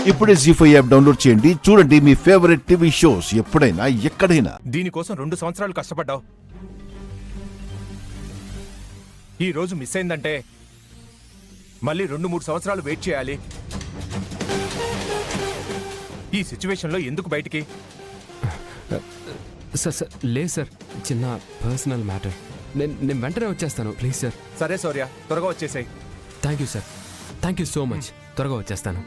ఇప్పుడే జీ5 app download చేయండి. చూడండి మీ ఫేవరెట్ టీవీ షోస్ ఎప్పుడైనా ఎక్కడైనా. దీనికోసం 2 సంవత్సరాలు కష్టపడ్డావు. ఈ రోజు మిస్ అయిందంటే మళ్ళీ 2-3 సంవత్సరాలు వెయిట్ చేయాలి. ఈ సిచ్యువేషన్లో ఎందుకు బయటికి? సార్ లేదు సార్, చిన్న పర్సనల్ మ్యాటర్. నేను వెంటనే వచ్చేస్తాను ప్లీజ్ సార్. సరే సౌర్య, త్వరగా వచ్చేసాయి. Thank you sir, thank you so much. త్వరగా వచ్చేస్తాను.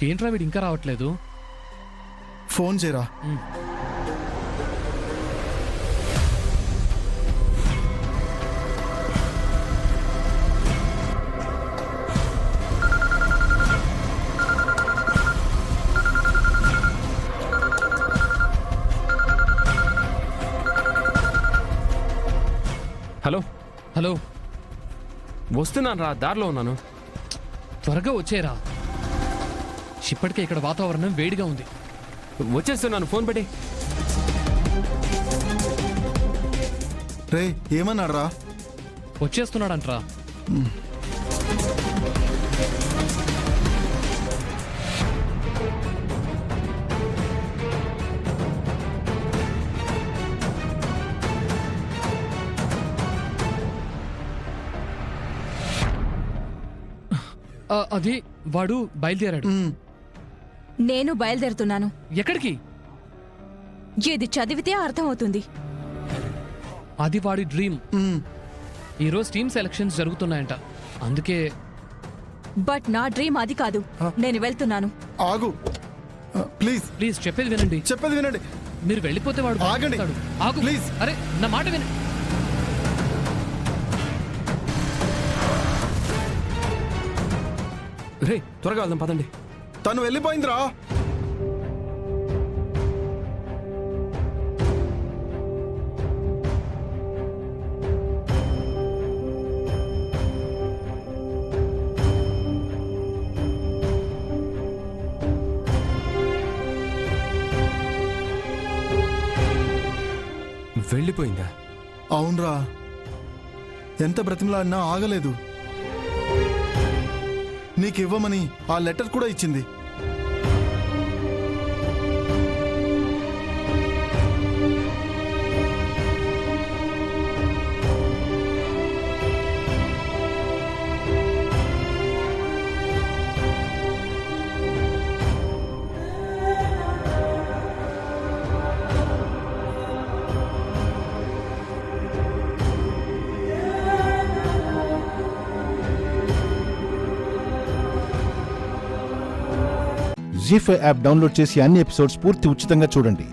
ఏంట్రా వీడు ఇంకా రావట్లేదు? ఫోన్ చేయరా. హలో హలో, వస్తున్నాను రా, దారిలో ఉన్నాను. త్వరగా వచ్చేరా. ఇప్పటికే ఇక్కడ వాతావరణం వేడిగా ఉంది. వచ్చేస్తున్నాను, ఫోన్ పెట్టి. రే ఏమన్నాడు రా? వచ్చేస్తున్నాడంట్రా. అది వాడు బయలుదేరాడు. నేను బయలుదేరుతున్నాను. ఎక్కడికి? ఇది చదివితే అర్థమవుతుంది. అది వాడి డ్రీమ్. ఈరోజు టీమ్ సెలక్షన్స్ జరుగుతున్నాయంట, అందుకే. బట్ నా డ్రీమ్ అది కాదు. నేను వెళ్తున్నాను. ఆగు ప్లీజ్. ప్లీజ్ చెప్పేది వినండి. చెప్పేది వినండి. మీరు వెళ్ళిపోతే వాడు ఆగండి. ఆగు ప్లీజ్. అరే నా మాట వినండి. రే త్వరగా వెళ్దాం పదండి. తను వెళ్ళిపోయిందిరా. వెళ్ళిపోయిందా? అవునరా, ఎంత బ్రతిమలాడినా ఆగలేదు. నీకివ్వమని ఆ లెటర్ కూడా ఇచ్చింది. జీ5 యాప్ డౌన్లోడ్ చేసి అన్ని ఎపిసోడ్స్ పూర్తి ఉచితంగా చూడండి.